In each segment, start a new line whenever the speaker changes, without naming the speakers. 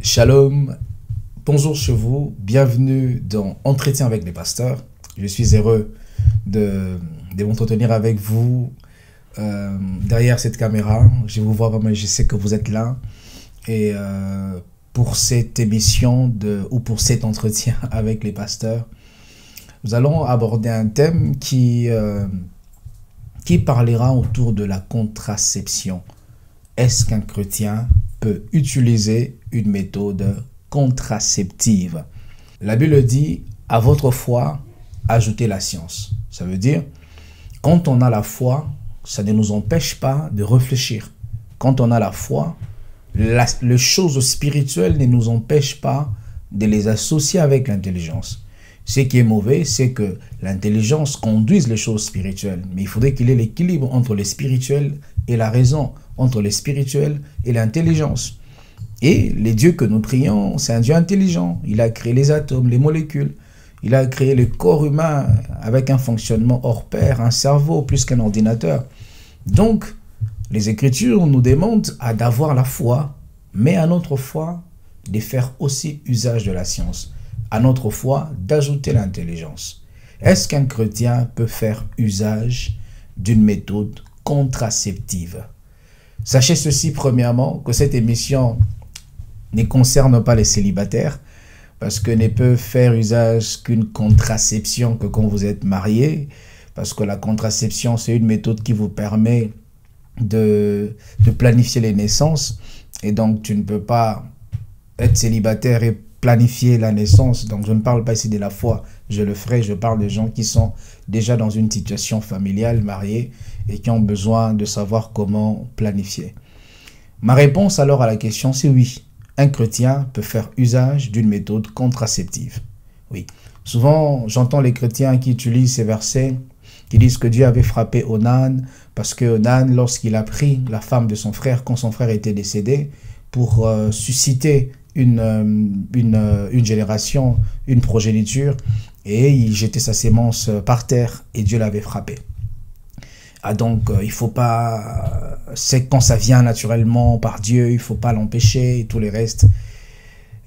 Shalom, bonjour chez vous, bienvenue dans Entretien avec les pasteurs. Je suis heureux de m'entretenir avec vous derrière cette caméra. Je vous vois vraiment, je sais que vous êtes là. Et pour cette émission ou pour cet entretien avec les pasteurs, nous allons aborder un thème qui parlera autour de la contraception. Est-ce qu'un chrétien peut utiliser une méthode contraceptive? La Bible dit, à votre foi, ajoutez la science. Ça veut dire, quand on a la foi, ça ne nous empêche pas de réfléchir. Quand on a la foi, les choses spirituelles ne nous empêchent pas de les associer avec l'intelligence. Ce qui est mauvais, c'est que l'intelligence conduise les choses spirituelles. Mais il faudrait qu'il y ait l'équilibre entre le spirituel et la raison, entre le spirituel et l'intelligence. Et le Dieu que nous prions, c'est un Dieu intelligent. Il a créé les atomes, les molécules. Il a créé le corps humain avec un fonctionnement hors pair, un cerveau plus qu'un ordinateur. Donc, les Écritures nous demandent d'avoir la foi, mais à notre foi, de faire aussi usage de la science. À notre foi, d'ajouter l'intelligence. Est-ce qu'un chrétien peut faire usage d'une méthode contraceptive? Sachez ceci, premièrement, que cette émission ne concerne pas les célibataires, parce que ne peut faire usage qu'une contraception que quand vous êtes marié, parce que la contraception, c'est une méthode qui vous permet de planifier les naissances, et donc tu ne peux pas être célibataire et planifier la naissance. Donc je ne parle pas ici de la foi, je le ferai, je parle de gens qui sont déjà dans une situation familiale, mariés, et qui ont besoin de savoir comment planifier. Ma réponse alors à la question, c'est oui. Un chrétien peut faire usage d'une méthode contraceptive. Oui. Souvent, j'entends les chrétiens qui utilisent ces versets, qui disent que Dieu avait frappé Onan, parce que Onan, lorsqu'il a pris la femme de son frère, quand son frère était décédé, pour susciter une génération, une progéniture, et il jetait sa sémence par terre, et Dieu l'avait frappé. Ah donc, il faut pas... C'est quand ça vient naturellement par Dieu, il faut pas l'empêcher et tout le reste.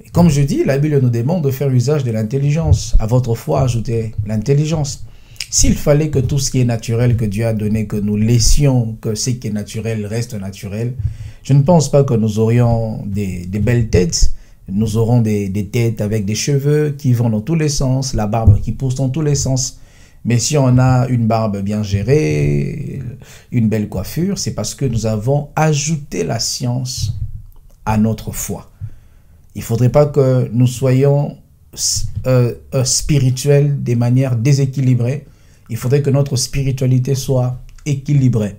Et comme je dis, la Bible nous demande de faire usage de l'intelligence. À votre foi, ajoutez l'intelligence. S'il fallait que tout ce qui est naturel que Dieu a donné, que nous laissions que ce qui est naturel reste naturel, je ne pense pas que nous aurions des belles têtes. Nous aurons des têtes avec des cheveux qui vont dans tous les sens, la barbe qui pousse dans tous les sens. Mais si on a une barbe bien gérée, une belle coiffure, c'est parce que nous avons ajouté la science à notre foi. Il ne faudrait pas que nous soyons spirituels de manière déséquilibrée. Il faudrait que notre spiritualité soit équilibrée.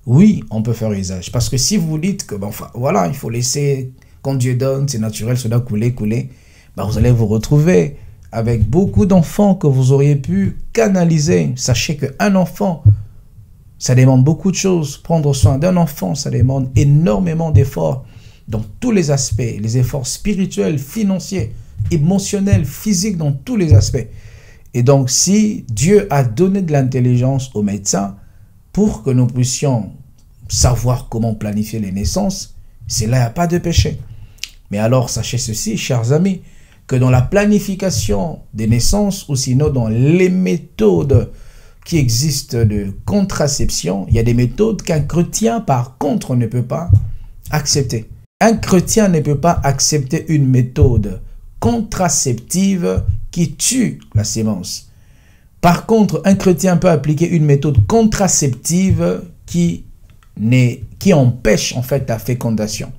Oui, on peut faire usage. Parce que si vous dites que, enfin, voilà, il faut laisser, quand Dieu donne, c'est naturel, ça doit couler, vous allez vous retrouver avec beaucoup d'enfants que vous auriez pu canaliser. Sachez qu'un enfant, ça demande beaucoup de choses. Prendre soin d'un enfant, ça demande énormément d'efforts dans tous les aspects. Les efforts spirituels, financiers, émotionnels, physiques, dans tous les aspects. Et donc, si Dieu a donné de l'intelligence aux médecins pour que nous puissions savoir comment planifier les naissances, c'est là, il n'y a pas de péché. Mais alors, sachez ceci, chers amis, que dans la planification des naissances ou sinon dans les méthodes qui existent de contraception, il y a des méthodes qu'un chrétien par contre ne peut pas accepter. Un chrétien ne peut pas accepter une méthode contraceptive qui tue la sémence. Par contre, un chrétien peut appliquer une méthode contraceptive qui empêche en fait la fécondation.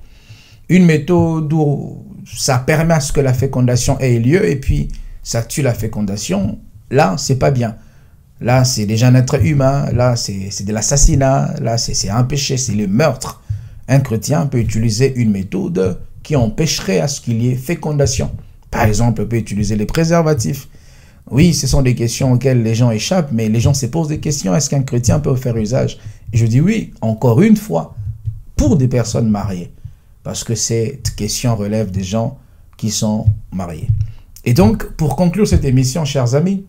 Une méthode où ça permet à ce que la fécondation ait lieu et puis ça tue la fécondation, là, c'est pas bien. Là, c'est déjà un être humain, là, c'est de l'assassinat, là, c'est un péché, c'est le meurtre. Un chrétien peut utiliser une méthode qui empêcherait à ce qu'il y ait fécondation. Par exemple, il peut utiliser les préservatifs. Oui, ce sont des questions auxquelles les gens échappent, mais les gens se posent des questions. Est-ce qu'un chrétien peut faire usage? Et je dis oui, encore une fois, pour des personnes mariées. Parce que cette question relève des gens qui sont mariés. Et donc, pour conclure cette émission, chers amis,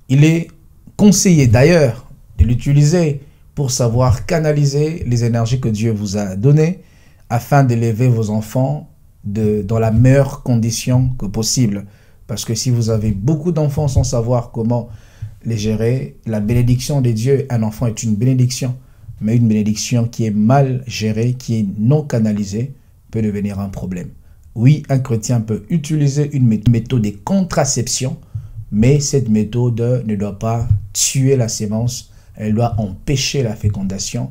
il est conseillé d'ailleurs de l'utiliser pour savoir canaliser les énergies que Dieu vous a données afin d'élever vos enfants dans la meilleure condition que possible. Parce que si vous avez beaucoup d'enfants sans savoir comment les gérer, la bénédiction de Dieu, un enfant est une bénédiction, mais une bénédiction qui est mal gérée, qui est non canalisée, peut devenir un problème. Oui, un chrétien peut utiliser une méthode de contraception, mais cette méthode ne doit pas tuer la sémence, elle doit empêcher la fécondation.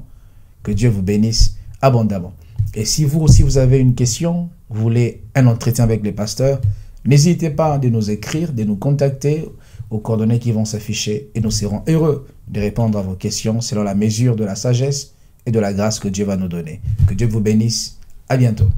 Que Dieu vous bénisse abondamment. Et si vous aussi vous avez une question, vous voulez un entretien avec les pasteurs, n'hésitez pas de nous écrire, de nous contacter aux coordonnées qui vont s'afficher et nous serons heureux de répondre à vos questions selon la mesure de la sagesse et de la grâce que Dieu va nous donner. Que Dieu vous bénisse. À bientôt.